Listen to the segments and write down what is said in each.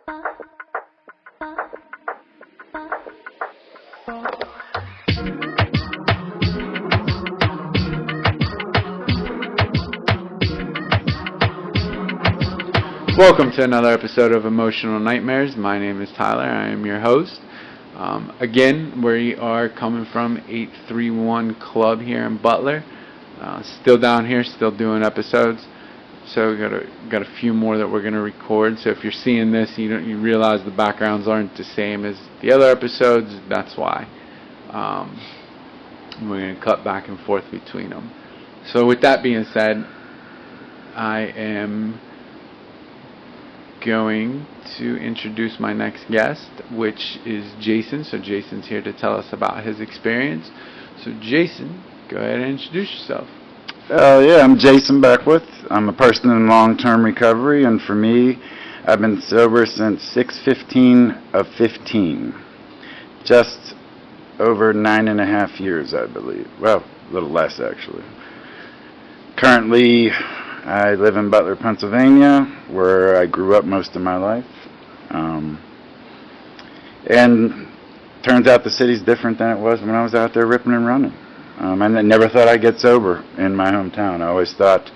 Welcome to another episode of Emotional Nightmares. My name is Tyler. I am your host. Again, we are coming from 831 Club here in Butler. Still down here, still doing episodes. So we got a few more that we're gonna record. So if you're seeing this, you realize the backgrounds aren't the same as the other episodes. That's why. We're gonna cut back and forth between them. So with that being said, I am going to introduce my next guest, which is Jason. So Jason's here to tell us about his experience. So Jason, go ahead and introduce yourself. I'm Jason Beckwith. I'm a person in long-term recovery, and for me, I've been sober since 6/15 of 15. Just over 9.5 years, I believe. Well, a little less, actually. Currently, I live in Butler, Pennsylvania, where I grew up most of my life. And turns out the city's different than it was when I was out there ripping and running. I never thought I'd get sober in my hometown. I always thought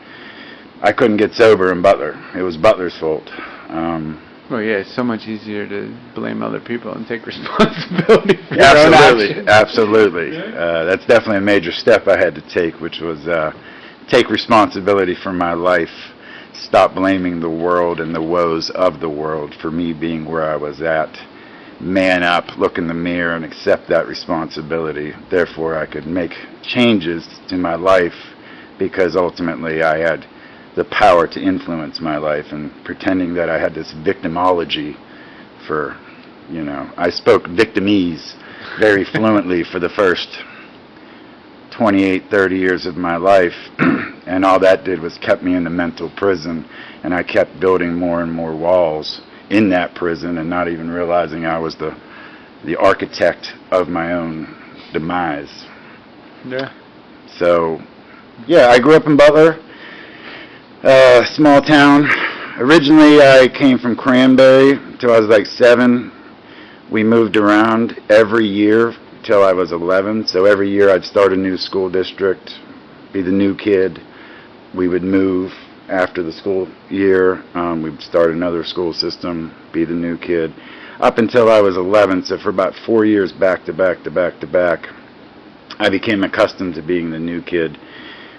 I couldn't get sober in Butler. It was Butler's fault. Well, yeah, it's so much easier to blame other people and take responsibility for your own actions. Absolutely. That's definitely a major step I had to take, which was take responsibility for my life, stop blaming the world and the woes of the world for me being where I was at, man up, look in the mirror and accept that responsibility. Therefore, I could make changes to my life because ultimately I had the power to influence my life, and pretending that I had this victimology for, I spoke victimese very fluently for the first 28, 30 years of my life, and all that did was kept me in the mental prison, and I kept building more and more walls in that prison and not even realizing I was the architect of my own demise. Yeah. So, I grew up in Butler, small town. Originally, I came from Cranberry until I was like 7. We moved around every year till I was 11, so every year I'd start a new school district, be the new kid. We would move after the school year. We'd start another school system, be the new kid, up until I was 11. So for about 4 years, back to back to back to back, I became accustomed to being the new kid.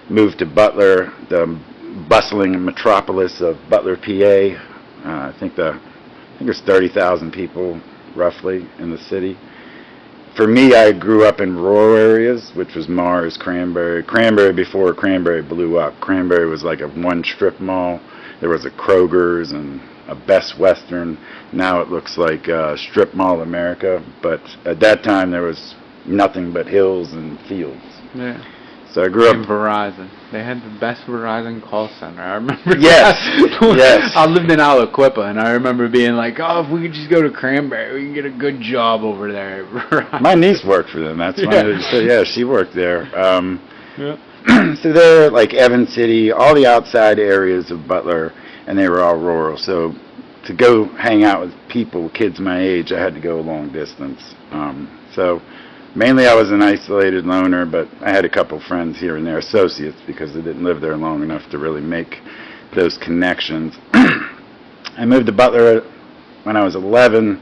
Moved to Butler, the bustling metropolis of Butler, PA. I think there's 30,000 people roughly in the city. For me, I grew up in rural areas, which was Mars, Cranberry. Cranberry before Cranberry blew up. Cranberry was like a one strip mall. There was a Kroger's and a Best Western. Now it looks like Strip Mall America. But at that time, there was nothing but hills and fields. Yeah. So I grew up. And Verizon. They had the best Verizon call center. I remember. Yes. Yes. I lived in Aliquippa, and I remember being like, "Oh, if we could just go to Cranberry, we can get a good job over there." My niece worked for them. That's why. Yeah. So she worked there. Yeah. So they're like Evans City, all the outside areas of Butler, and they were all rural. So to go hang out with people, kids my age, I had to go a long distance. So mainly I was an isolated loner, but I had a couple friends here and there, associates, because they didn't live there long enough to really make those connections. I moved to Butler when I was 11.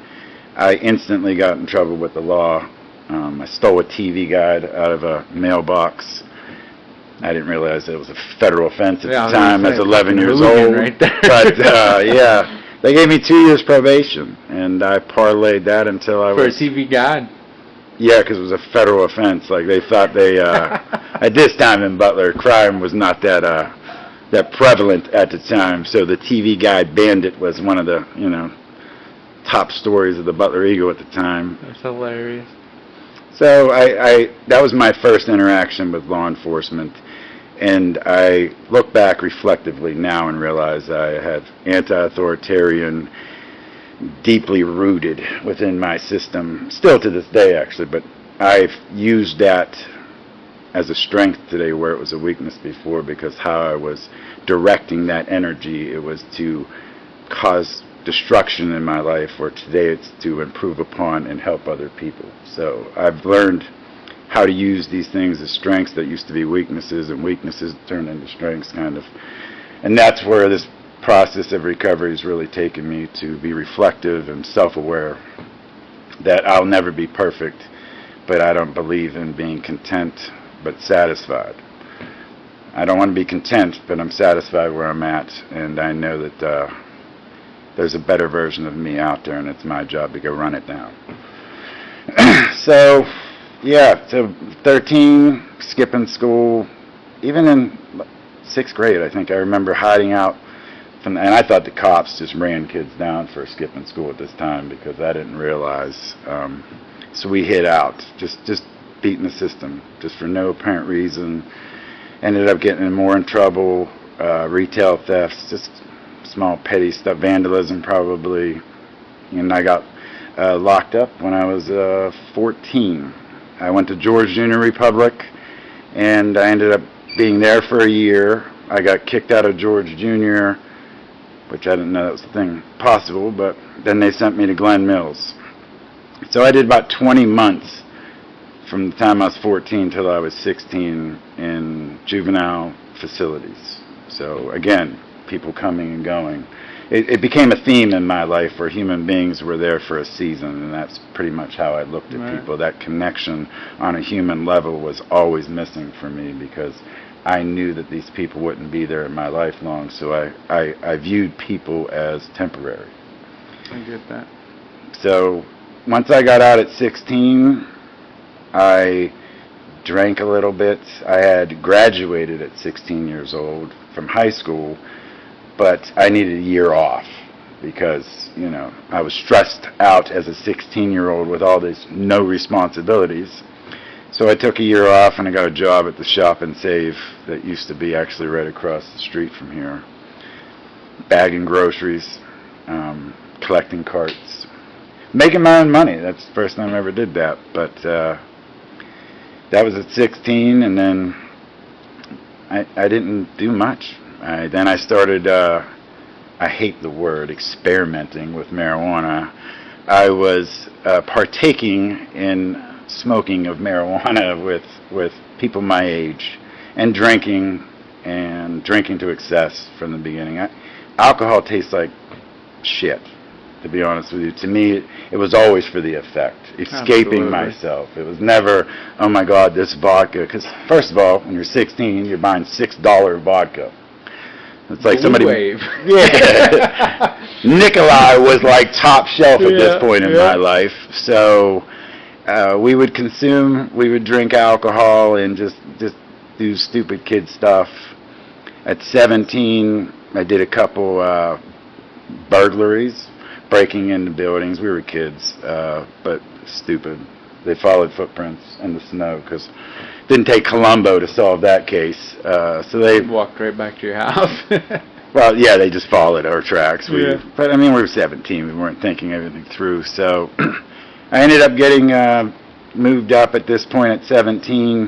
I instantly got in trouble with the law. I stole a TV guide out of a mailbox. I didn't realize it was a federal offense at the time. I was 11 years old. Right there. But, they gave me 2 years probation, and I parlayed that until I was... For a TV guide? Yeah, because it was a federal offense. Like, they thought at this time in Butler, crime was not that prevalent at the time. So the TV Guide Bandit was one of the, top stories of the Butler Eagle at the time. That's hilarious. So that was my first interaction with law enforcement. And I look back reflectively now and realize I have anti-authoritarian, deeply rooted within my system, still to this day actually, but I've used that as a strength today where it was a weakness before, because how I was directing that energy, it was to cause destruction in my life, where today it's to improve upon and help other people. So I've learned how to use these things as strengths that used to be weaknesses, and weaknesses turned into strengths, kind of. And that's where this process of recovery has really taken me, to be reflective and self-aware that I'll never be perfect, but I don't believe in being content but satisfied. I don't want to be content, but I'm satisfied where I'm at, and I know that there's a better version of me out there, and it's my job to go run it down. So 13, skipping school, even in 6th grade, I think I remember hiding out and I thought the cops just ran kids down for skipping school at this time, because I didn't realize. So we hid out, just beating the system, just for no apparent reason. Ended up getting more in trouble, retail thefts, just small petty stuff, vandalism probably. And I got locked up when I was 14. I went to George Junior Republic, and I ended up being there for a year. I got kicked out of George Junior, which I didn't know that was a thing possible, but then they sent me to Glen Mills. So I did about 20 months from the time I was 14 till I was 16 in juvenile facilities. So again, people coming and going. It became a theme in my life where human beings were there for a season, and that's pretty much how I looked at people. That connection on a human level was always missing for me, because I knew that these people wouldn't be there in my life long, so I viewed people as temporary. I get that. So once I got out at 16, I drank a little bit. I had graduated at 16 years old from high school, but I needed a year off because, I was stressed out as a 16-year-old with all these no responsibilities. So I took a year off, and I got a job at the Shop and Save that used to be actually right across the street from here, bagging groceries, collecting carts, making my own money. That's the first time I ever did that. But that was at 16, and then I didn't do much. Then I started, I hate the word, experimenting with marijuana. I was partaking in smoking of marijuana with people my age, and drinking to excess from the beginning. Alcohol tastes like shit, to be honest with you. To me, it was always for the effect, escaping myself. It was never, oh my God, this vodka. Because first of all, when you're 16, you're buying $6 vodka. It's like somebody. Wave. Yeah. Nikolai was like top shelf at this point in my life. So we would drink alcohol and just do stupid kid stuff. At 17, I did a couple burglaries, breaking into buildings. We were kids, but stupid. They followed footprints in the snow, because it didn't take Columbo to solve that case. So they walked right back to your house. Well, yeah, they just followed our tracks. But I mean, we were 17. We weren't thinking everything through. So I ended up getting moved up at this point at 17.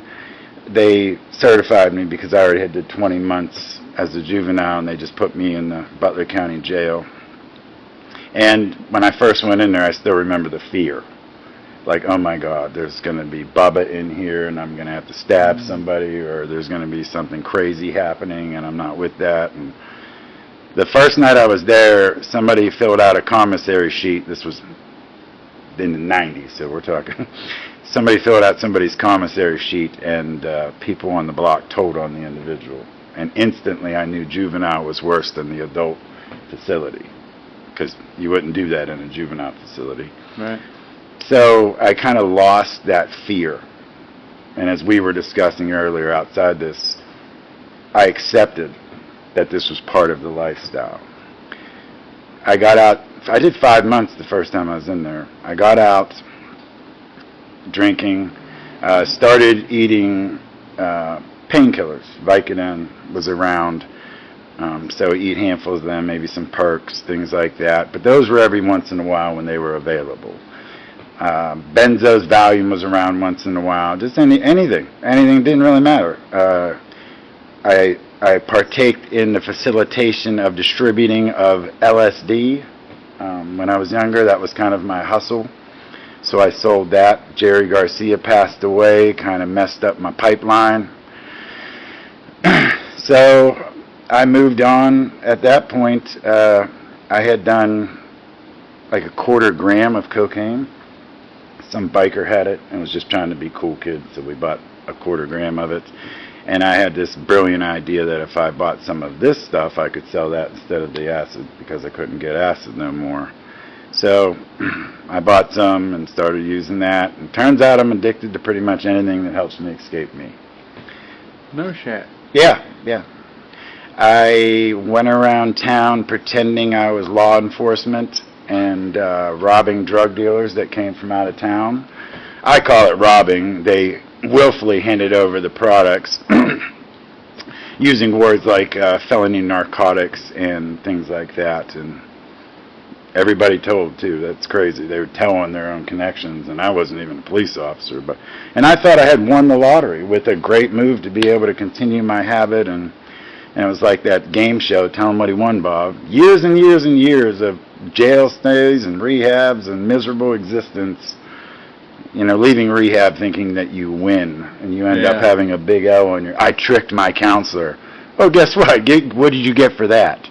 They certified me because I already had did 20 months as a juvenile, and they just put me in the Butler County Jail. And when I first went in there, I still remember the fear. Like, oh my God, there's going to be Bubba in here, and I'm going to have to stab somebody, or there's going to be something crazy happening, and I'm not with that. And the first night I was there, somebody filled out a commissary sheet. This was in the 90s, so we're talking. Somebody filled out somebody's commissary sheet, and people on the block told on the individual. And instantly I knew juvenile was worse than the adult facility, because you wouldn't do that in a juvenile facility. Right. So I kind of lost that fear. And as we were discussing earlier outside this, I accepted that this was part of the lifestyle. I got out. I did 5 months the first time I was in there. I got out drinking, started eating painkillers. Vicodin was around, so eat handfuls of them, maybe some perks, things like that. But those were every once in a while when they were available. Benzo's Valium was around once in a while. Just anything didn't really matter. I partaked in the facilitation of distributing of LSD, When I was younger, that was kind of my hustle. So I sold that. Jerry Garcia passed away, kind of messed up my pipeline. So I moved on. At that point, I had done like a 1/4 gram of cocaine. Some biker had it and was just trying to be cool kid, so we bought a 1/4 gram of it. And I had this brilliant idea that if I bought some of this stuff, I could sell that instead of the acid, because I couldn't get acid no more. So I bought some and started using that. And turns out I'm addicted to pretty much anything that helps me escape me. No shit. Yeah. I went around town pretending I was law enforcement and robbing drug dealers that came from out of town. I call it robbing. They willfully handed over the products using words like felony narcotics and things like that. And everybody told, too. That's crazy. They were telling their own connections, and I wasn't even a police officer. And I thought I had won the lottery with a great move to be able to continue my habit. And it was like that game show, Tell 'em What He Won, Bob. Years and years and years of jail stays and rehabs and miserable existence. You know, leaving rehab thinking that you win, and you end up having a big L on your... I tricked my counselor. Oh, guess what? What did you get for that?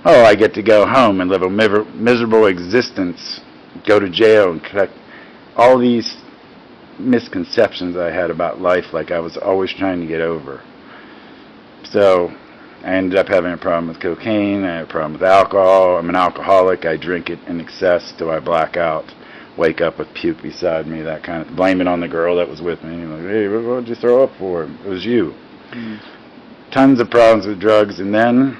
Oh, I get to go home and live a miserable existence, go to jail, and collect all these misconceptions I had about life, like I was always trying to get over. So I ended up having a problem with cocaine. I had a problem with alcohol. I'm an alcoholic. I drink it in excess till I black out, wake up with puke beside me, that kind of... Blame it on the girl that was with me. Like, hey, what did you throw up for? It was you. Tons of problems with drugs. And then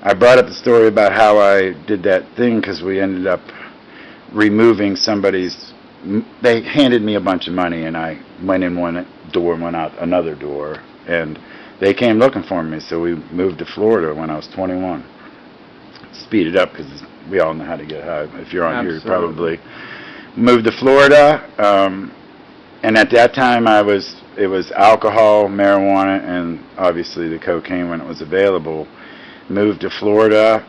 I brought up the story about how I did that thing because we ended up removing somebody's... They handed me a bunch of money, and I went in one door and went out another door. And they came looking for me, so we moved to Florida when I was 21. Speed it up because we all know how to get high. If you're on here, you probably... Moved to Florida, and at that time it was alcohol, marijuana, and obviously the cocaine when it was available. Moved to Florida,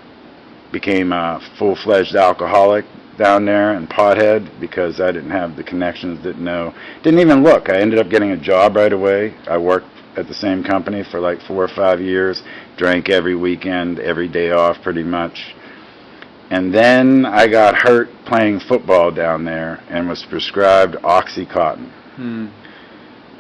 became a full-fledged alcoholic down there and pothead because I didn't have the connections, didn't even look. I ended up getting a job right away. I worked at the same company for like 4 or 5 years, drank every weekend, every day off pretty much. And then I got hurt playing football down there and was prescribed Oxycontin.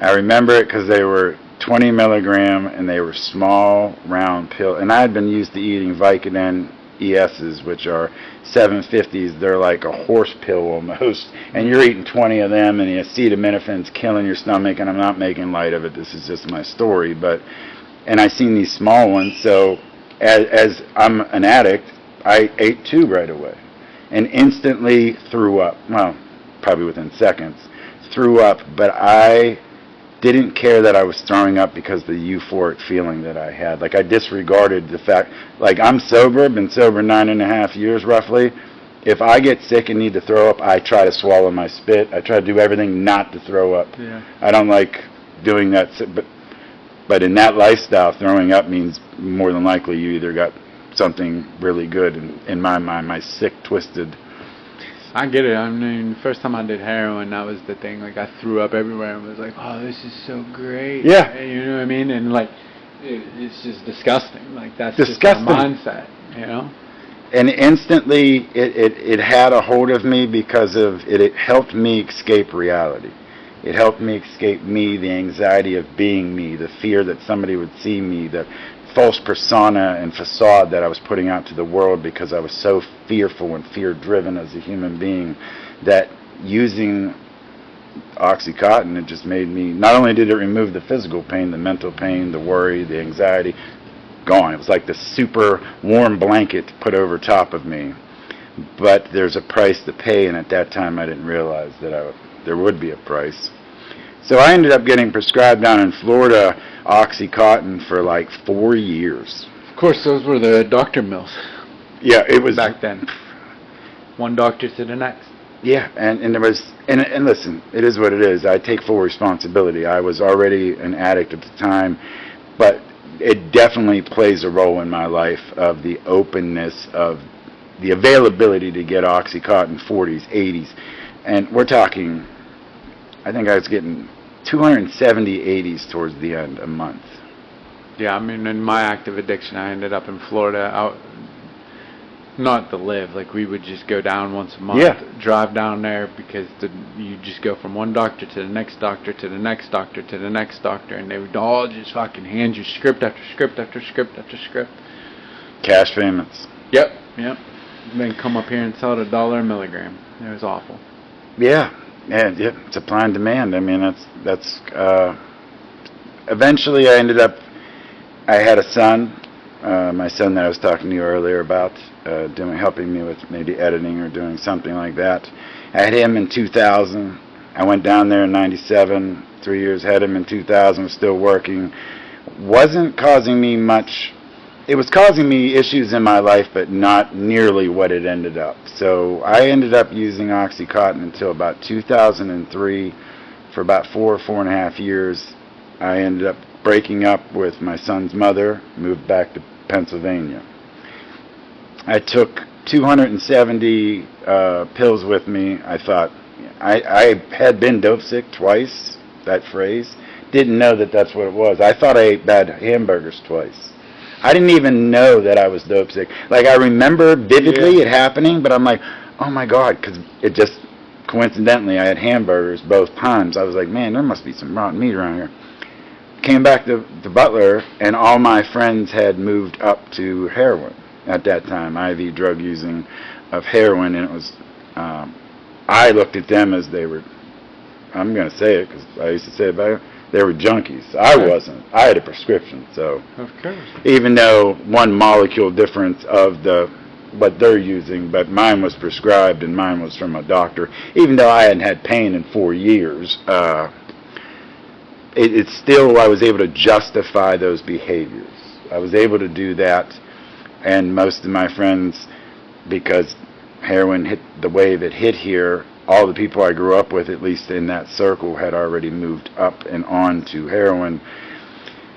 I remember it because they were 20 milligram and they were small, round pills. And I had been used to eating Vicodin ESs, which are 750s. They're like a horse pill almost. And you're eating 20 of them, and the acetaminophen's killing your stomach. And I'm not making light of it. This is just my story. And I seen these small ones. So as I'm an addict, I ate 2 right away and instantly threw up. Well, probably within seconds, threw up. But I didn't care that I was throwing up because of the euphoric feeling that I had. Like, I disregarded the fact, like, I'm sober, been sober 9.5 years roughly. If I get sick and need to throw up, I try to swallow my spit. I try to do everything not to throw up. I don't like doing that. But in that lifestyle, throwing up means more than likely you either got something really good, in my mind, my sick, twisted... I get it. I mean, the first time I did heroin, that was the thing. Like, I threw up everywhere and was like, oh, this is so great. Yeah. You know what I mean? And, like, it's just disgusting. Like, that's disgusting. Just my mindset, you know? And instantly, it had a hold of me because of it helped me escape reality. It helped me escape me, the anxiety of being me, the fear that somebody would see me, the false persona and facade that I was putting out to the world because I was so fearful and fear-driven as a human being, that using Oxycontin, it just made me... Not only did it remove the physical pain, the mental pain, the worry, the anxiety, gone. It was like the super warm blanket put over top of me. But there's a price to pay, and at that time I didn't realize that there would be a price. So I ended up getting prescribed down in Florida Oxycontin for like 4 years. Of course, those were the doctor mills. Yeah, it was... Back then. One doctor to the next. Yeah, and there was... And listen, it is what it is. I take full responsibility. I was already an addict at the time, but it definitely plays a role in my life of the openness of the availability to get OxyContin 40s, 80s, and we're talking, I think I was getting 270 80s towards the end a month. Yeah, I mean, in my active addiction, I ended up in Florida, out, not to live, like we would just go down once a month, drive down there, because you just go from one doctor to the next doctor to the next doctor to the next doctor, and they would all just fucking hand you script after script after script after script. Cash payments. Yep. Then come up here and sell it $1 a milligram. It was awful. Yeah, supply and demand. I mean, that's eventually I ended up, I had a son, my son that I was talking to you earlier about, helping me with maybe editing or doing something like that. I had him in 2000. I went down there in 97, 3 years, had him in 2000, was still working. Wasn't causing me much. It was causing me issues in my life, but not nearly what it ended up. So I ended up using OxyContin until about 2003. For about 4.5 years, I ended up breaking up with my son's mother, moved back to Pennsylvania. I took 270 pills with me. I thought, I had been dope sick twice, that phrase. Didn't know that that's what it was. I thought I ate bad hamburgers twice. I didn't even know that I was dope sick. Like, I remember vividly it happening, but I'm like, oh my God, because it just, coincidentally, I had hamburgers both times. I was like, man, there must be some rotten meat around here. Came back to Butler, and all my friends had moved up to heroin at that time, IV drug using of heroin, and it was, I looked at them as they were, I'm going to say it because I used to say it better, they were junkies. I wasn't. I had a prescription, so. Of course. Even though one molecule difference of what they're using, but mine was prescribed and mine was from a doctor. Even though I hadn't had pain in 4 years, it's still, I was able to justify those behaviors. I was able to do that, and most of my friends, because heroin hit the wave it hit here, all the people I grew up with, at least in that circle, had already moved up and on to heroin.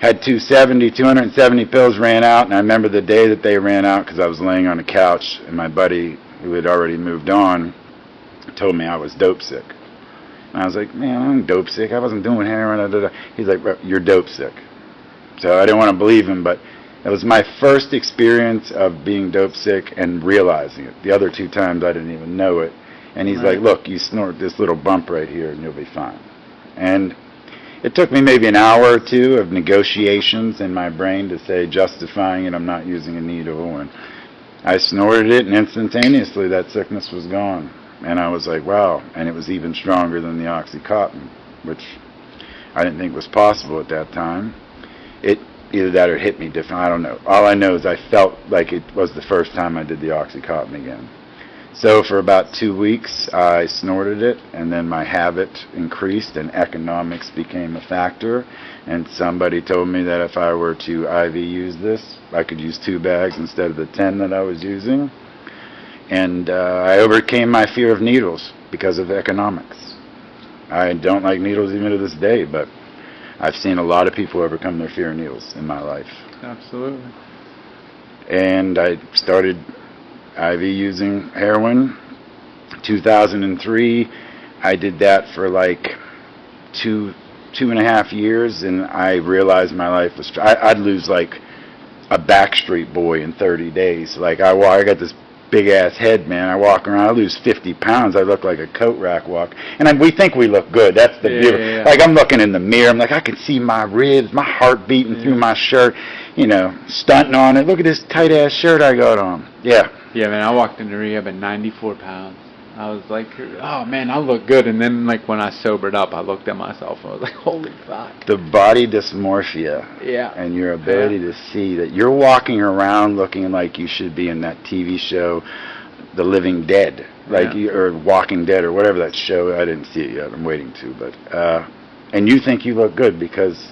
Had 270 pills ran out, and I remember the day that they ran out because I was laying on a couch, and my buddy, who had already moved on, told me I was dope sick. And I was like, man, I'm dope sick. I wasn't doing heroin. He's like, you're dope sick. So I didn't want to believe him, but it was my first experience of being dope sick and realizing it. The other 2 times I didn't even know it. And he's like, look, you snort this little bump right here and you'll be fine. And it took me maybe an hour or 2 of negotiations in my brain to say, justifying it, I'm not using a needle. And I snorted it, and instantaneously that sickness was gone. And I was like, wow. And it was even stronger than the OxyContin, which I didn't think was possible at that time. Either that or it hit me different. I don't know. All I know is I felt like it was the first time I did the OxyContin again. So for about 2 weeks, I snorted it, and then my habit increased, and economics became a factor. And somebody told me that if I were to IV use this, I could use 2 bags instead of the 10 that I was using. And I overcame my fear of needles because of economics. I don't like needles even to this day, but I've seen a lot of people overcome their fear of needles in my life. Absolutely. And I started IV using heroin. 2003, I did that for like 2.5 years, and I realized my life was, I'd lose like a Backstreet Boy in 30 days. Like I got this big ass head, man. I walk around, I lose 50 pounds. I look like a coat rack walk. And we think we look good. That's the view. Yeah. Like I'm looking in the mirror, I'm like, I can see my ribs, my heart beating through my shirt, stunting on it. Look at this tight ass shirt I got on. Yeah. Yeah, man, I walked into rehab at 94 pounds. I was like, oh, man, I look good. And then, like, when I sobered up, I looked at myself and I was like, holy fuck. The body dysmorphia. Yeah. And your ability to see that you're walking around looking like you should be in that TV show, The Living Dead, or Walking Dead, or whatever that show. I didn't see it yet. I'm waiting to. But and you think you look good because,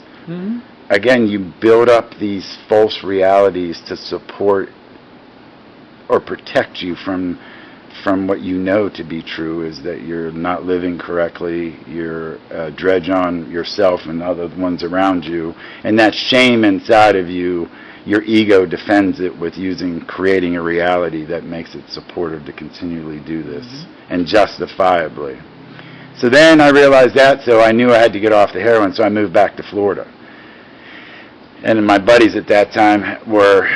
again, you build up these false realities to support or protect you from what you know to be true, is that you're not living correctly, you're dredge on yourself and other ones around you, and that shame inside of you your ego defends it with creating a reality that makes it supportive to continually do this, and justifiably. So then I realized that, so I knew I had to get off the heroin, so I moved back to Florida. And my buddies at that time were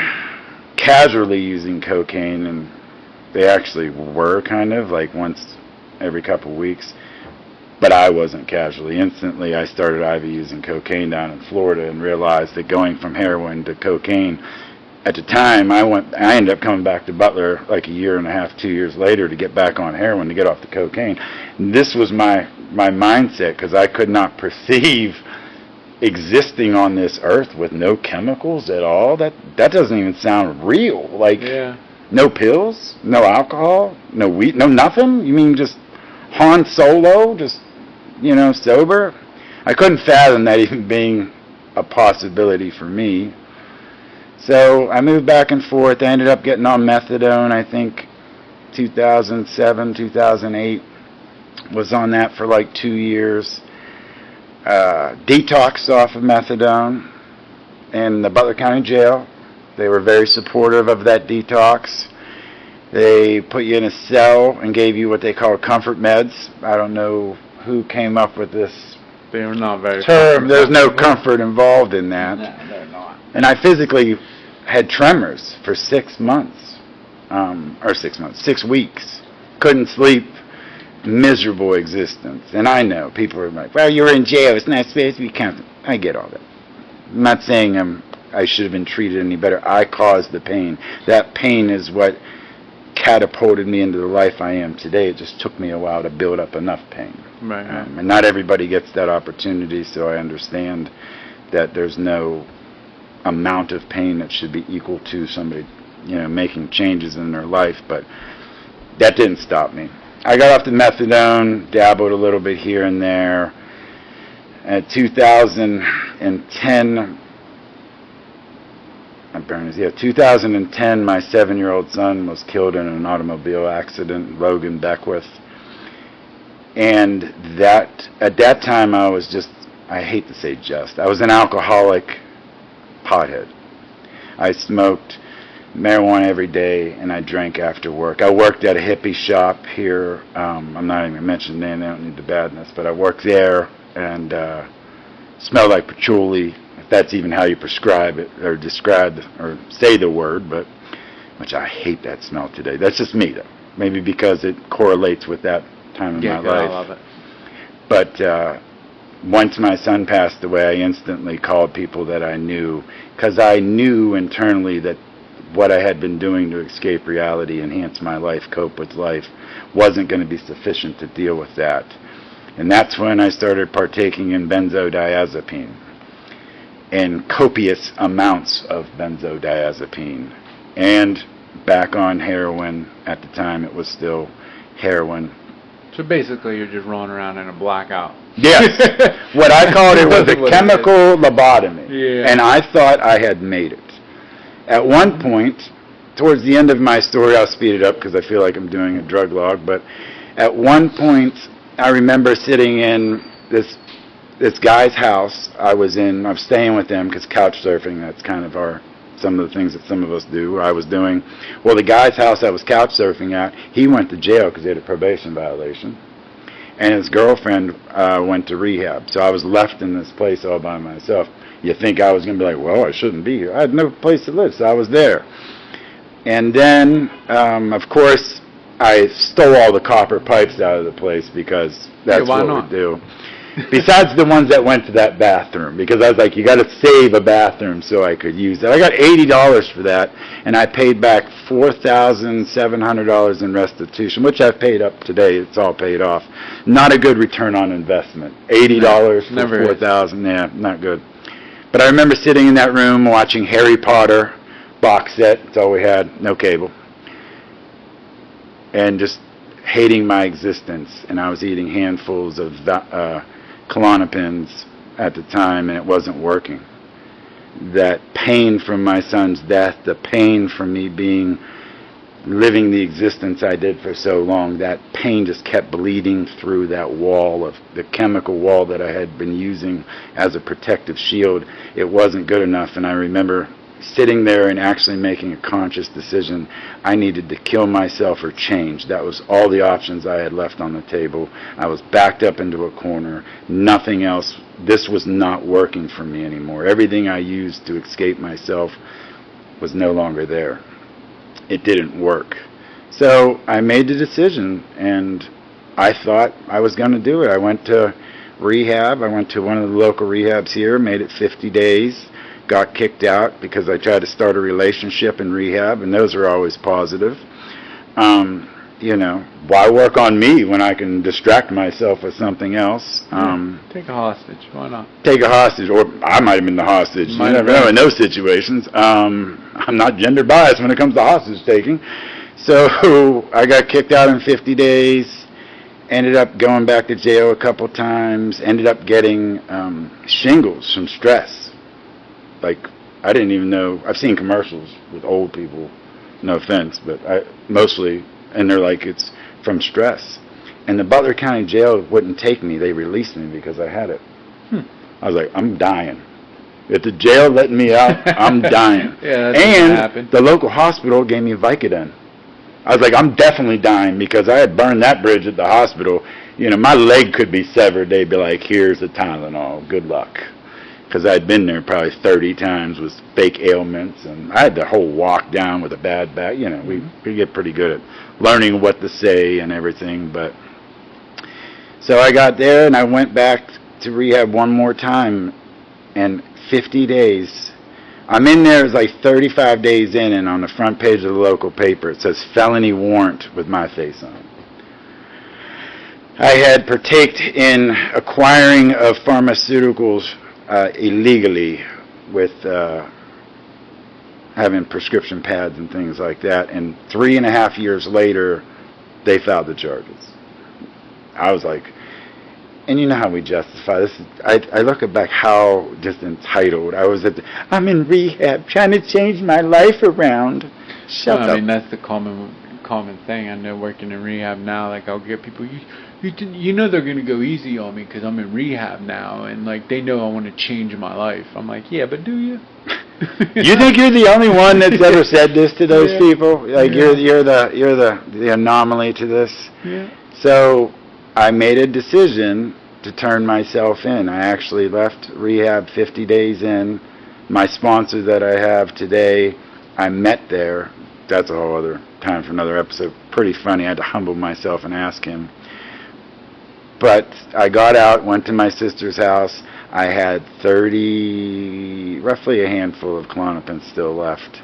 casually using cocaine, and they actually were kind of, like once every couple weeks. But I wasn't casually. Instantly, I started IV using cocaine down in Florida and realized that going from heroin to cocaine, at the time, I ended up coming back to Butler like a year and a half, 2 years later to get back on heroin, to get off the cocaine. And this was my mindset, because I could not perceive existing on this earth with no chemicals at all. That doesn't even sound real. Like, no pills, no alcohol, no weed, no nothing? You mean just Han Solo, just, sober? I couldn't fathom that even being a possibility for me. So I moved back and forth. I ended up getting on methadone, I think 2007, 2008. Was on that for like 2 years. Detoxed off of methadone in the Butler County Jail. They were very supportive of that detox. They put you in a cell and gave you what they call comfort meds. I don't know who came up with this They were not very term. There's no comfort involved in that. No, they're not. And I physically had tremors for 6 months. 6 weeks. Couldn't sleep. Miserable existence. And I know people are like, well, you're in jail, it's not supposed to be comfortable. I get all that. I'm not saying I should have been treated any better. I caused the pain. That pain is what catapulted me into the life I am today. It just took me a while to build up enough pain. Right. And not everybody gets that opportunity, so I understand that there's no amount of pain that should be equal to somebody, making changes in their life, but that didn't stop me. I got off the methadone, dabbled a little bit here and there. At 2010, 2010, my 7-year-old son was killed in an automobile accident, Logan Beckwith. And at that time, I was I hate to say I was an alcoholic pothead. I smoked marijuana every day, and I drank after work. I worked at a hippie shop here. I'm not even going to mention the name, I don't need the badness, but I worked there, and smelled like patchouli, if that's even how you prescribe it, or describe, or say the word, but which I hate that smell today. That's just me, though. Maybe because it correlates with that time in my life. I love it. But once my son passed away, I instantly called people that I knew, because I knew internally that what I had been doing to escape reality, enhance my life, cope with life, wasn't going to be sufficient to deal with that. And that's when I started partaking in benzodiazepine, and copious amounts of benzodiazepine. And back on heroin. At the time, it was still heroin. So basically, you're just rolling around in a blackout. Yes. What I called it was a chemical lobotomy. Yeah. And I thought I had made it. At one point, towards the end of my story, I'll speed it up because I feel like I'm doing a drug log, but at one point, I remember sitting in this guy's house I was staying with them because couch surfing, that's kind of some of the things that some of us do, I was doing. Well, the guy's house I was couch surfing at, he went to jail because he had a probation violation, and his girlfriend went to rehab, so I was left in this place all by myself. You think I was going to be like, well, I shouldn't be here. I had no place to live, so I was there. And then, of course, I stole all the copper pipes out of the place because that's what we do. Besides the ones that went to that bathroom, because I was like, you got to save a bathroom so I could use it. I got $80 for that, and I paid back $4,700 in restitution, which I've paid up today. It's all paid off. Not a good return on investment. $80 for $4,000, yeah, not good. But I remember sitting in that room watching Harry Potter box set. That's all we had, no cable. And just hating my existence. And I was eating handfuls of Klonopins at the time, and it wasn't working. That pain from my son's death, the pain from me living the existence I did for so long, that pain just kept bleeding through that wall, of the chemical wall that I had been using as a protective shield. It wasn't good enough, and I remember sitting there and actually making a conscious decision. I needed to kill myself or change. That was all the options I had left on the table. I was backed up into a corner. Nothing else. This was not working for me anymore. Everything I used to escape myself was no longer there. It didn't work. So I made the decision, and I thought I was going to do it. I went to rehab. I went to one of the local rehabs here, made it 50 days. Got kicked out because I tried to start a relationship in rehab, and those are always positive. Why work on me when I can distract myself with something else? Take a hostage. Why not? Take a hostage, or I might have been the hostage. You never know in those situations. I'm not gender biased when it comes to hostage taking. So I got kicked out in 50 days. Ended up going back to jail a couple times. Ended up getting shingles from stress. Like, I didn't even know. I've seen commercials with old people, no offense, but mostly, and they're like, it's from stress. And the Butler County Jail wouldn't take me. They released me because I had it. I was like, I'm dying. If the jail letting me out, I'm dying. Yeah, that's gonna happen. The local hospital gave me Vicodin. I was like, I'm definitely dying because I had burned that bridge at the hospital. My leg could be severed. They'd be like, here's the Tylenol. Good luck. Because I'd been there probably 30 times with fake ailments, and I had the whole walk down with a bad back. We get pretty good at learning what to say and everything. But so I got there, and I went back to rehab one more time, and 50 days. I'm in there, it's like 35 days in, and on the front page of the local paper, it says felony warrant with my face on it. I had partaked in acquiring of pharmaceuticals illegally with having prescription pads and things like that, and 3.5 years later they filed the charges. I was like, and you know how we justify this. I look back how just entitled I was. I'm in rehab trying to change my life around. Shut up. I mean, that's the common thing. I know working in rehab now, like I'll get people, you know they're going to go easy on me because I'm in rehab now, and like they know I want to change my life. I'm like, yeah, but do you? You think you're the only one that's ever said this to those people? Like you're the anomaly to this? Yeah. So I made a decision to turn myself in. I actually left rehab 50 days in. My sponsor that I have today, I met there. That's a whole other time for another episode. Pretty funny. I had to humble myself and ask him. But I got out, went to my sister's house. I had roughly a handful of Klonopin still left.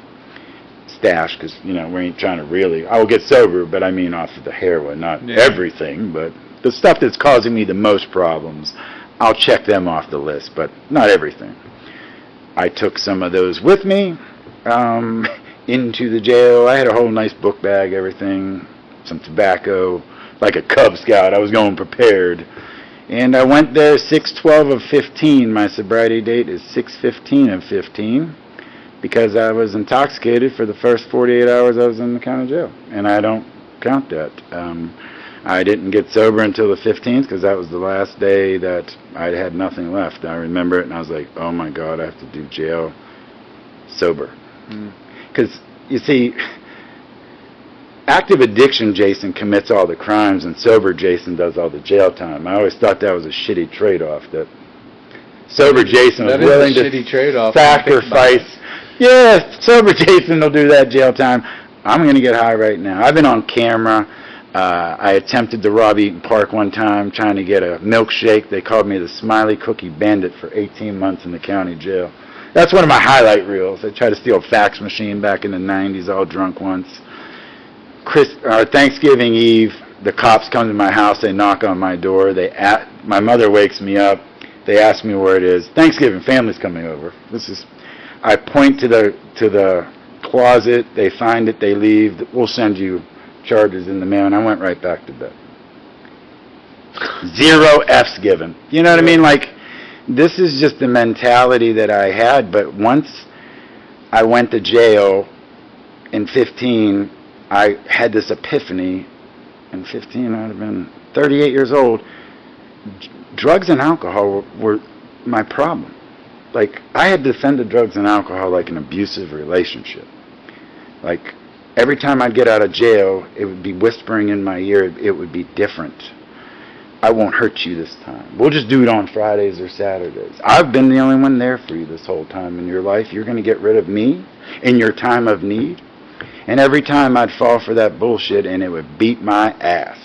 Stash, because, we ain't trying to really, I will get sober, but I mean off of the heroin, not everything, but the stuff that's causing me the most problems, I'll check them off the list, but not everything. I took some of those with me into the jail. I had a whole nice book bag, everything, some tobacco, like a Cub Scout. I was going prepared. And I went there 6/12 of 15. My sobriety date is 6/15 of 15 because I was intoxicated for the first 48 hours I was in the county jail. And I don't count that. I didn't get sober until the 15th because that was the last day that I had nothing left. I remember it, and I was like, oh my God, I have to do jail sober. Because, you see, active addiction Jason commits all the crimes, and sober Jason does all the jail time. I always thought that was a shitty trade-off, that sober Jason was willing to sacrifice. Yeah, sober Jason will do that jail time. I'm going to get high right now. I've been on camera. I attempted to rob Eaton Park one time trying to get a milkshake. They called me the Smiley Cookie Bandit for 18 months in the county jail. That's one of my highlight reels. I tried to steal a fax machine back in the 90s, all drunk once. Thanksgiving Eve, the cops come to my house. They knock on my door. My mother wakes me up. They ask me where it is. Thanksgiving, family's coming over. I point to the closet. They find it. They leave. We'll send you charges in the mail. And I went right back to bed. 0 F's given. You know what I mean? Like, this is just the mentality that I had. But once I went to jail in 15, I had this epiphany. In 15, I would have been 38 years old. Drugs and alcohol were my problem. like, I had defended drugs and alcohol like an abusive relationship. Like, every time I'd get out of jail, it would be whispering in my ear, it would be different. I won't hurt you this time. We'll just do it on Fridays or Saturdays. I've been the only one there for you this whole time in your life. You're going to get rid of me in your time of need? And every time I'd fall for that bullshit, and it would beat my ass.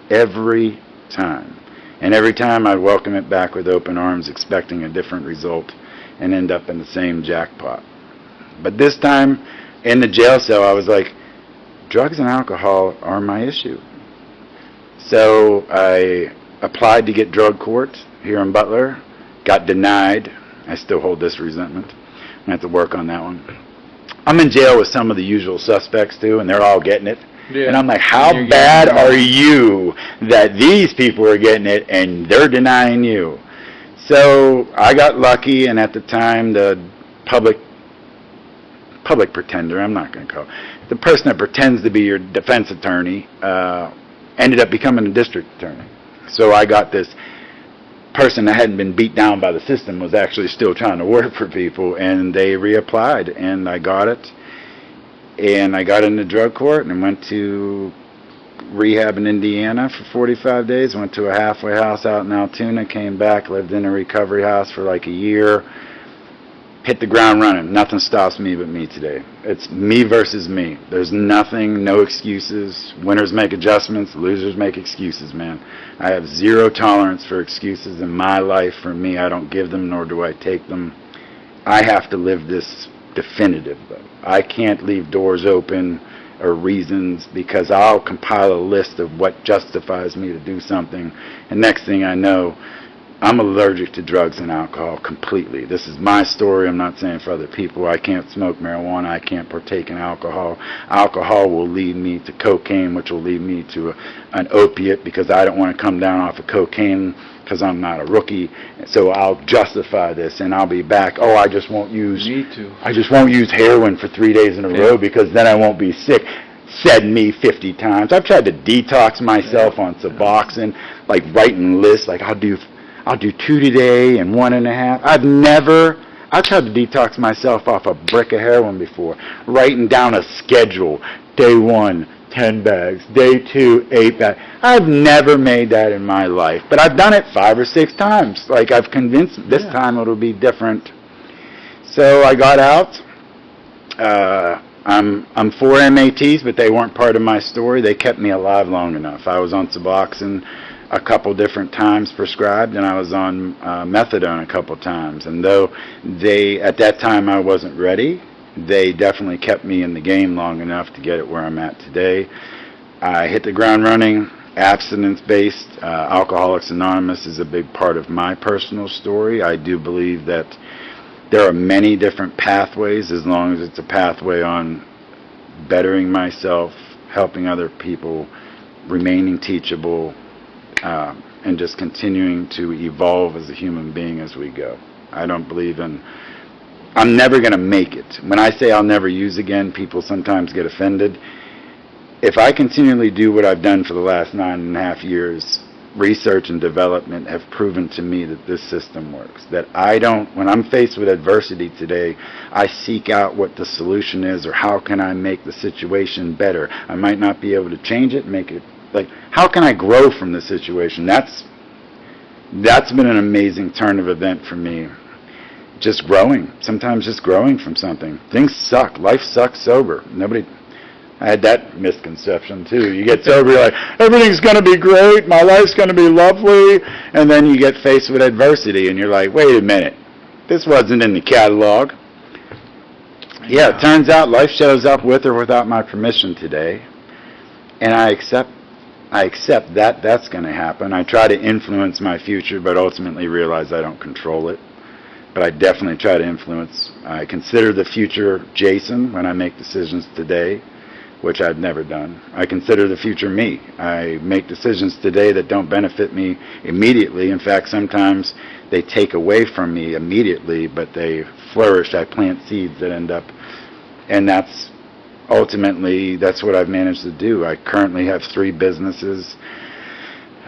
Every time. And every time I'd welcome it back with open arms, expecting a different result, and end up in the same jackpot. But this time, in the jail cell, I was like, drugs and alcohol are my issue. So I applied to get drug court here in Butler, got denied. I still hold this resentment. I'm going to have to work on that one. I'm in jail with some of the usual suspects too, and they're all getting it. Yeah. And I'm like, how bad are you that these people are getting it and they're denying you? So I got lucky, and at the time the public pretender, I'm not going to call it, the person that pretends to be your defense attorney ended up becoming a district attorney. So I got this person that hadn't been beat down by the system, was actually still trying to work for people, and they reapplied, and I got it. And I got into drug court and went to rehab in Indiana for 45 days, went to a halfway house out in Altoona, came back, lived in a recovery house for like a year, hit the ground running. Nothing stops me but me today. It's me versus me. There's nothing, no excuses. Winners make adjustments, losers make excuses, man. I have zero tolerance for excuses in my life. For me, I don't give them, nor do I take them. I have to live this definitive, though. I can't leave doors open or reasons, because I'll compile a list of what justifies me to do something, and next thing I know, I'm allergic to drugs and alcohol completely. This is my story. I'm not saying for other people. I can't smoke marijuana. I can't partake in alcohol. Alcohol will lead me to cocaine, which will lead me to an opiate, because I don't want to come down off of cocaine because I'm not a rookie. So I'll justify this, and I'll be back. Oh, I just won't use heroin for 3 days in a row because then I won't be sick. Said me 50 times. I've tried to detox myself on Suboxone, like writing lists, like I'll do 2 today and 1.5. I've tried to detox myself off a brick of heroin before, writing down a schedule. Day 1, 10 bags. Day 2, 8 bags. I've never made that in my life, but I've done it 5 or 6 times. Like, I've convinced this time it'll be different. So I got out. I'm for MATs, but they weren't part of my story. They kept me alive long enough. I was on Suboxone a couple different times prescribed, and I was on methadone a couple times. And though at that time I wasn't ready, they definitely kept me in the game long enough to get it where I'm at today. I hit the ground running, abstinence-based. Alcoholics Anonymous is a big part of my personal story. I do believe that there are many different pathways, as long as it's a pathway on bettering myself, helping other people, remaining teachable, and just continuing to evolve as a human being as we go. I don't believe in, I'm never going to make it. When I say I'll never use again, people sometimes get offended. If I continually do what I've done for the last 9.5 years, research and development have proven to me that this system works. That when I'm faced with adversity today, I seek out what the solution is, or how can I make the situation better. I might not be able to change it, make it, like, how can I grow from the situation? That's been an amazing turn of event for me. Just growing. Sometimes just growing from something. Things suck. Life sucks sober. I had that misconception too. You get sober, you're like, everything's going to be great, my life's going to be lovely, and then you get faced with adversity, and you're like, wait a minute, this wasn't in the catalog. Yeah, it turns out life shows up with or without my permission today, and I accept that that's going to happen. I try to influence my future, but ultimately realize I don't control it. But I definitely try to influence. I consider the future Jason when I make decisions today, which I've never done. I consider the future me. I make decisions today that don't benefit me immediately. In fact, sometimes they take away from me immediately, but they flourish. I plant seeds that end up, and that's what I've managed to do. I currently have 3 businesses.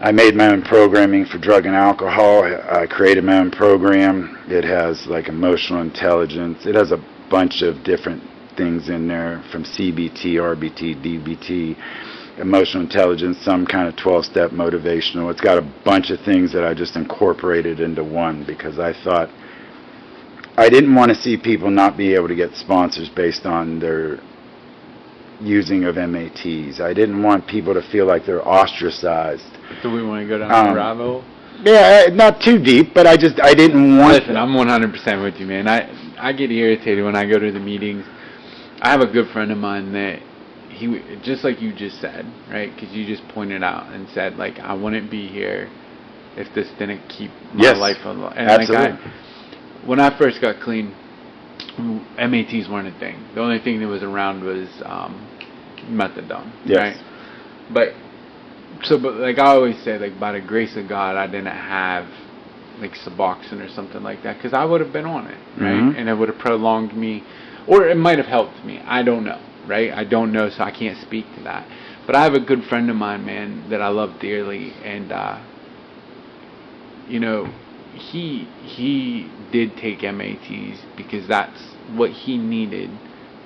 I made my own programming for drug and alcohol. I created my own program. It has like emotional intelligence. It has a bunch of different things in there, from CBT, RBT, DBT, emotional intelligence, some kind of 12-step motivational. It's got a bunch of things that I just incorporated into one, because I thought I didn't want to see people not be able to get sponsors based on their using of MATs. I didn't want people to feel like they're ostracized. Do we want to go down the rabbit hole? Yeah, not too deep, but I didn't want... Listen, I'm 100% with you, man. I get irritated when I go to the meetings. I have a good friend of mine that he, just like you just said, right? Because you just pointed out and said, like, I wouldn't be here if this didn't keep my life alive. And absolutely. Like when I first got clean, MATs weren't a thing. The only thing that was around was methadone, right? But like I always say, like, by the grace of God, I didn't have like Suboxone or something like that, because I would have been on it, right? Mm-hmm. And it would have prolonged me, or it might have helped me. I don't know, right? I don't know, so I can't speak to that. But I have a good friend of mine, man, that I love dearly, and you know, he did take MATs because that's what he needed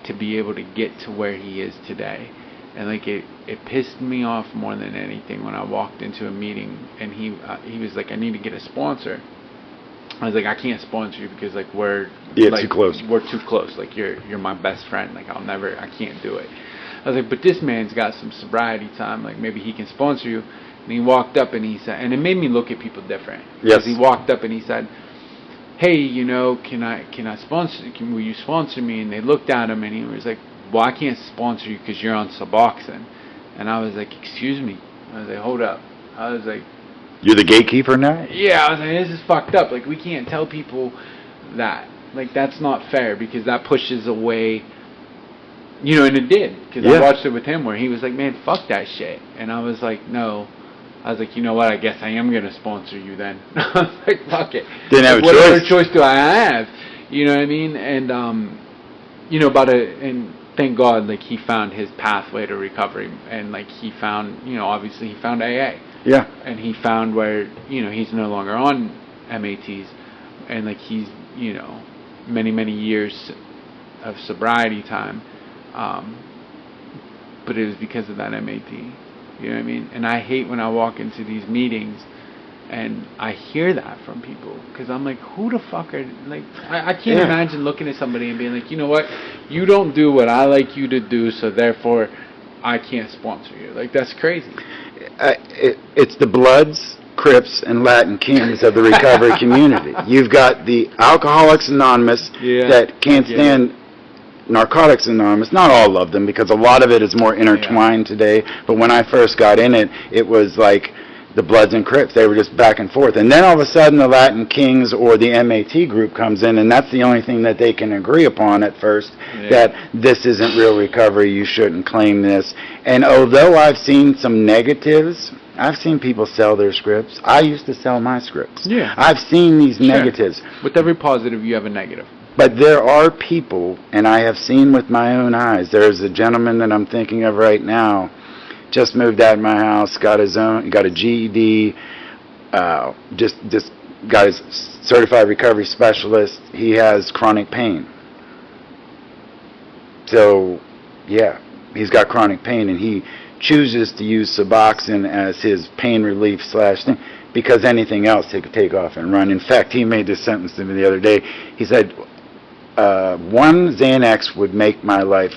to be able to get to where he is today. And like it pissed me off more than anything when I walked into a meeting and he was like, I need to get a sponsor. I was like, I can't sponsor you because like we're too close. We're too close. Like you're my best friend. Like I can't do it. I was like, but this man's got some sobriety time. Like maybe he can sponsor you. And he walked up and he said, and it made me look at people different. Yes. Because he walked up and he said, hey, you know, will you sponsor me? And they looked at him and he was like, well, I can't sponsor you because you're on Suboxone. And I was like, excuse me. I was like, hold up. I was like, you're the gatekeeper now? yeah, I was like, this is fucked up. Like, we can't tell people that. Like, that's not fair, because that pushes away, you know, and it did. Because I watched it with him where he was like, man, fuck that shit. And I was like, no. I was like, you know what, I guess I am going to sponsor you then. I was like, fuck it. Didn't have a what choice. other choice do I have? You know what I mean? And, you know, and thank God, like, he found his pathway to recovery. And, like, he found, you know, obviously he found AA. Yeah. And he found where, you know, he's no longer on MATs. And, like, he's, you know, many, many years of sobriety time. But it was because of that MAT. You know what I mean? And I hate when I walk into these meetings and I hear that from people, because I'm like, who the fuck are, like, I can't imagine looking at somebody and being like, you know what, you don't do what I like you to do, so therefore I can't sponsor you. Like, that's crazy. It's the Bloods, Crips, and Latin Kings of the recovery community. You've got the Alcoholics Anonymous that can't stand Narcotics Anonymous. Not all of them, because a lot of it is more intertwined today. But when I first got in it, it was like the Bloods and Crips. They were just back and forth. And then all of a sudden the Latin Kings or the MAT group comes in, and that's the only thing that they can agree upon at first, that this isn't real recovery, you shouldn't claim this. And although I've seen some negatives, I've seen people sell their scripts. I used to sell my scripts. Yeah. I've seen these negatives. With every positive, you have a negative. But there are people, and I have seen with my own eyes, there's a gentleman that I'm thinking of right now, just moved out of my house, got a GED, just got his certified recovery specialist. He has chronic pain. So, yeah, he's got chronic pain, and he chooses to use Suboxone as his pain relief / thing, because anything else he could take off and run. In fact, he made this sentence to me the other day. He said, one Xanax would make my life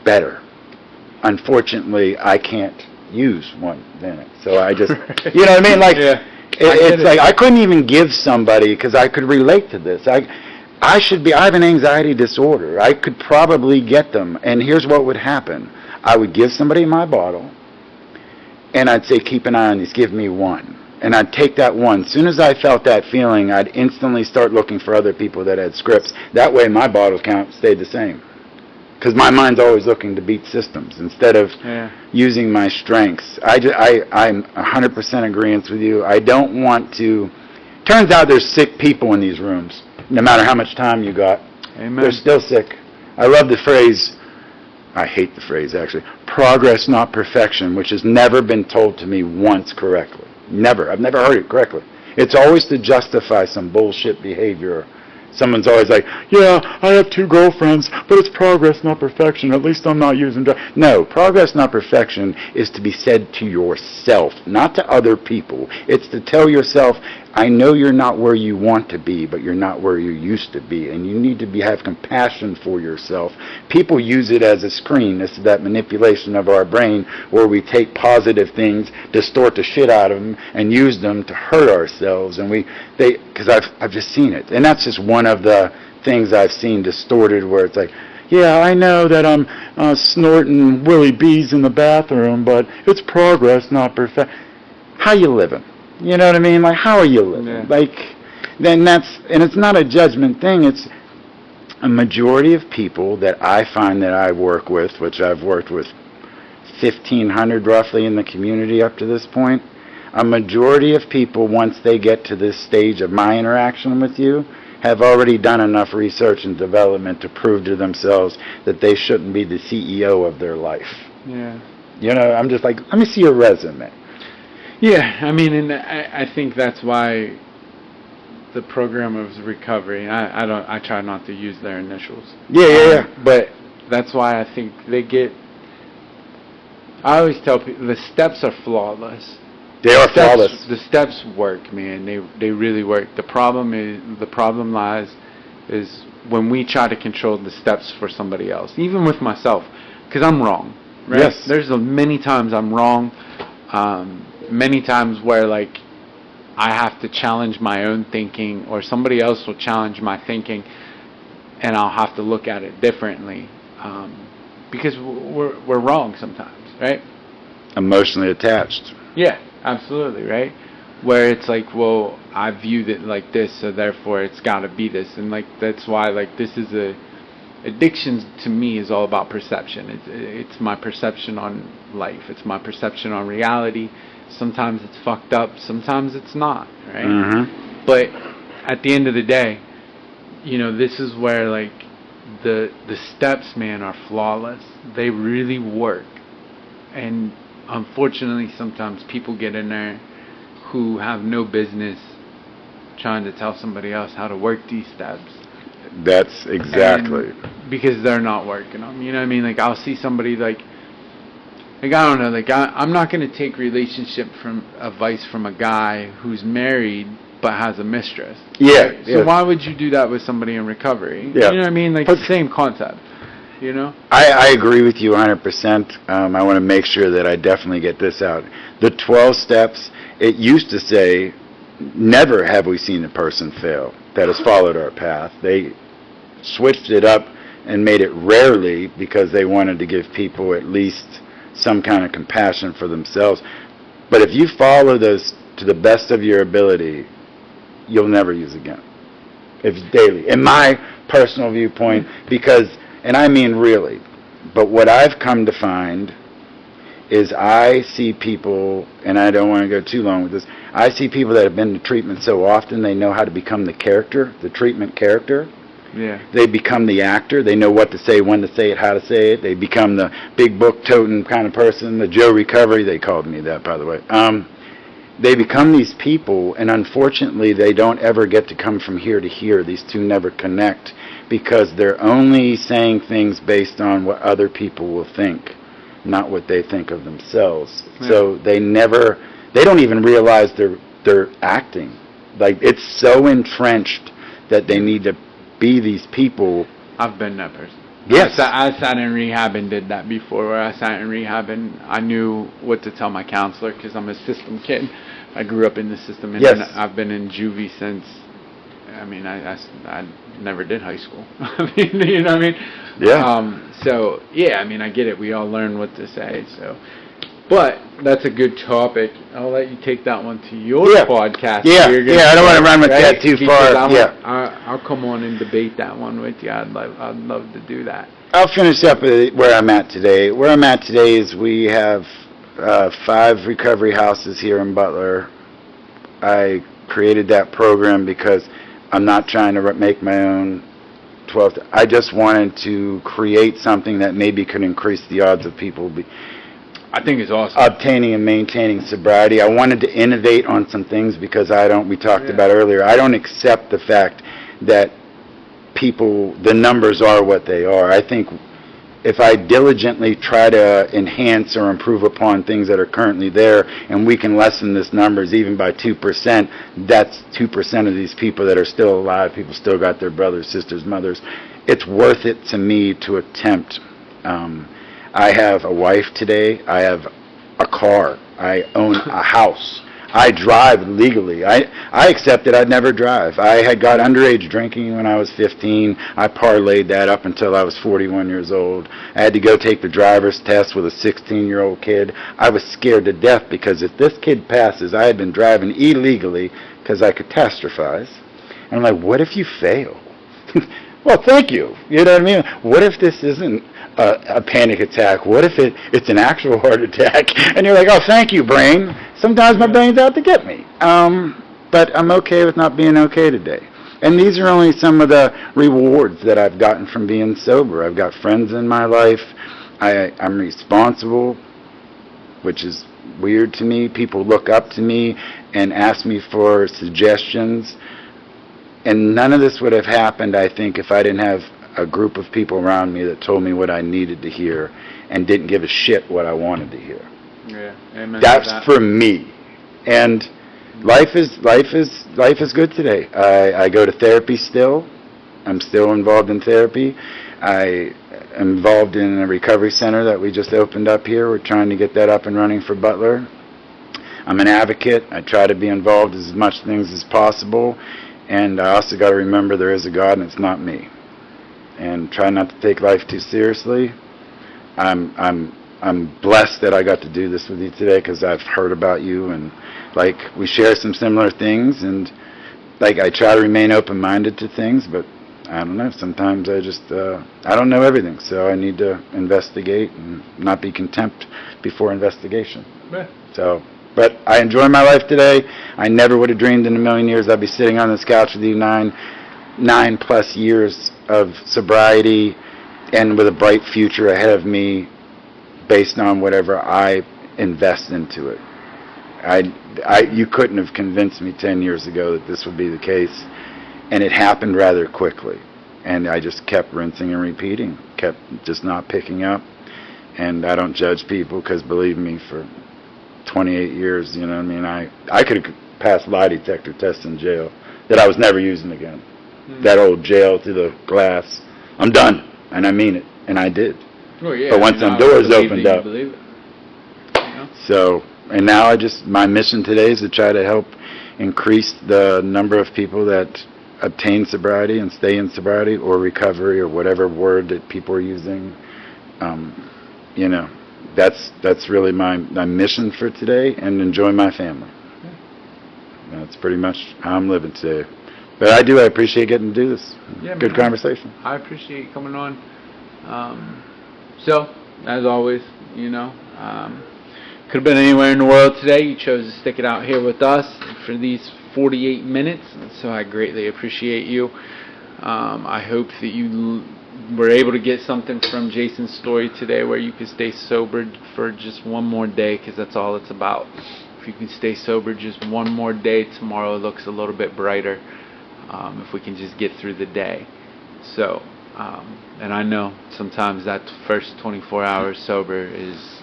better. Unfortunately, I can't use one Xanax. So I just, you know what I mean? Like, it's like I couldn't even give somebody, because I could relate to this. I have an anxiety disorder. I could probably get them. And here's what would happen. I would give somebody my bottle, and I'd say, keep an eye on these, give me one. And I'd take that one. As soon as I felt that feeling, I'd instantly start looking for other people that had scripts. That way my bottle count stayed the same. Because my mind's always looking to beat systems instead of using my strengths. I'm 100% agreeance with you. I don't want to... Turns out there's sick people in these rooms, no matter how much time you got. Amen. They're still sick. I love the phrase, I hate the phrase actually, progress not perfection, which has never been told to me once correctly. Never. I've never heard it correctly. It's always to justify some bullshit behavior. Someone's always like, yeah, I have 2 girlfriends, but it's progress, not perfection. At least I'm not using drugs. No, progress, not perfection is to be said to yourself, not to other people. It's to tell yourself, I know you're not where you want to be, but you're not where you used to be, and you need to have compassion for yourself. People use it as a screen. This is that manipulation of our brain where we take positive things, distort the shit out of them, and use them to hurt ourselves. And because I've just seen it, and that's just one of the things I've seen distorted, where it's like, yeah, I know that I'm snorting Willie B's in the bathroom, but it's progress, not perfect. How you living? You know what I mean? Like, how are you living? Yeah. Like, then and it's not a judgment thing. It's a majority of people that I find that I work with, which I've worked with 1,500 roughly in the community up to this point. A majority of people, once they get to this stage of my interaction with you, have already done enough research and development to prove to themselves that they shouldn't be the CEO of their life. Yeah. You know, I'm just like, let me see your resume. Yeah, I mean, and I think that's why the program of recovery, I try not to use their initials. Yeah. But that's why I think I always tell people the steps are flawless. They are flawless. The steps work, man. They really work. The problem lies is when we try to control the steps for somebody else, even with myself, because I'm wrong. Right? Yes. There's many times I'm wrong. Many times where like I have to challenge my own thinking, or somebody else will challenge my thinking, and I'll have to look at it differently, because we're wrong sometimes, right? Emotionally attached. Yeah, absolutely, right? Where it's like, well, I viewed it like this, so therefore it's got to be this, and like that's why like this is addiction to me is all about perception. It's my perception on life. It's my perception on reality. Sometimes it's fucked up. Sometimes it's not, right? Mm-hmm. But at the end of the day, you know, this is where like the steps, man, are flawless. They really work. And unfortunately, sometimes people get in there who have no business trying to tell somebody else how to work these steps. That's exactly. And because they're not working them. You know what I mean? Like, I'll see somebody like I don't know, like I'm not going to take relationship advice from a guy who's married but has a mistress. Yeah. Right? So why would you do that with somebody in recovery? Yeah. You know what I mean? Like the same concept. You know? I agree with you 100%. I want to make sure that I definitely get this out. The 12 steps, it used to say, never have we seen a person fail that has followed our path. They switched it up and made it rarely because they wanted to give people at least some kind of compassion for themselves. But if you follow those to the best of your ability, you'll never use again. It's daily. In my personal viewpoint, because, and I mean really, but what I've come to find is I see people, and I don't want to go too long with this, I see people that have been to treatment so often they know how to become the character, the treatment character. Yeah. They become the actor. They know what to say, when to say it, how to say it. They become the big book toting kind of person, the Joe Recovery. They called me that, by the way. They become these people, and unfortunately, they don't ever get to come from here to here. These two never connect because they're only saying things based on what other people will think, not what they think of themselves. Yeah. So they don't even realize they're acting. Like, it's so entrenched that they need to be these people. I've been that person. Yes. I sat in rehab and did that before, where I sat in rehab and I knew what to tell my counselor because I'm a system kid. I grew up in the system, and yes. I've been in juvie since, I mean, I never did high school. I mean, you know what I mean? Yeah. So, yeah, I mean, I get it. We all learn what to say, so. But that's a good topic. I'll let you take that one to your podcast. Yeah, I don't want to run with that too far. I'll come on and debate that one with you. I'd love to do that. I'll finish up where I'm at today. Where I'm at today is we have 5 recovery houses here in Butler. I created that program because I'm not trying to make my own 12th. I just wanted to create something that maybe could increase the odds of people I think it's awesome. obtaining and maintaining sobriety. I wanted to innovate on some things because we talked about earlier, I don't accept the fact that the numbers are what they are. I think if I diligently try to enhance or improve upon things that are currently there, and we can lessen this numbers even by 2%, that's 2% of these people that are still alive. People still got their brothers, sisters, mothers. It's worth it to me to attempt. I have a wife today. I have a car. I own a house. I drive legally. I accepted I'd never drive. I had got underage drinking when I was 15. I parlayed that up until I was 41 years old. I had to go take the driver's test with a 16-year-old kid. I was scared to death because if this kid passes, I had been driving illegally because I catastrophize. And I'm like, what if you fail? Well, thank you. You know what I mean? What if this isn't a panic attack? What if it's an actual heart attack? And you're like, oh, thank you, brain. Sometimes my brain's out to get me. But I'm okay with not being okay today. And these are only some of the rewards that I've gotten from being sober. I've got friends in my life. I'm responsible, which is weird to me. People look up to me and ask me for suggestions. And none of this would have happened, I think, if I didn't have a group of people around me that told me what I needed to hear and didn't give a shit what I wanted to hear. Yeah, amen. That's for me. And life is good today. I go to therapy still. I'm still involved in therapy. I am involved in a recovery center that we just opened up here. We're trying to get that up and running for Butler. I'm an advocate. I try to be involved as much things as possible. And I also got to remember there is a God and it's not me. And try not to take life too seriously. I'm blessed that I got to do this with you today because I've heard about you and like we share some similar things and like I try to remain open-minded to things, but I don't know. Sometimes I just I don't know everything, so I need to investigate and not be contempt before investigation. Yeah. So. But I enjoy my life today. I never would have dreamed in a million years I'd be sitting on this couch with you 9+ years of sobriety and with a bright future ahead of me based on whatever I invest into it. You couldn't have convinced me 10 years ago that this would be the case, and it happened rather quickly. And I just kept rinsing and repeating, kept just not picking up. And I don't judge people because, believe me, for 28 years, you know what I mean? I could have passed lie detector tests in jail that I was never using again. That old jail through the glass. I'm done, and I mean it, and I did. Well, yeah, but once some doors opened up. Believe it. You know? So, and now my mission today is to try to help increase the number of people that obtain sobriety and stay in sobriety or recovery or whatever word that people are using. You know. That's really my mission for today, and enjoy my family. That's pretty much how I'm living today. But I appreciate getting to do this. Yeah, good conversation. I appreciate you coming on. So, as always, you know, could have been anywhere in the world today. You chose to stick it out here with us for these 48 minutes, so I greatly appreciate you. I hope that you were able to get something from Jason's story today where you could stay sober for just one more day, because that's all it's about. If you can stay sober just one more day, tomorrow looks a little bit brighter, if we can just get through the day. So, and I know sometimes that first 24 hours sober is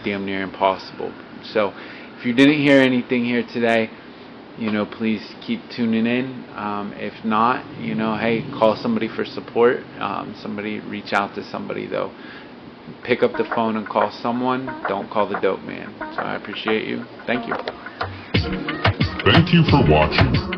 damn near impossible. So if you didn't hear anything here today, you know, please keep tuning in. If not, you know, hey, call somebody for support. Somebody reach out to somebody, though. Pick up the phone and call someone. Don't call the dope man. So I appreciate you. Thank you. Thank you for watching.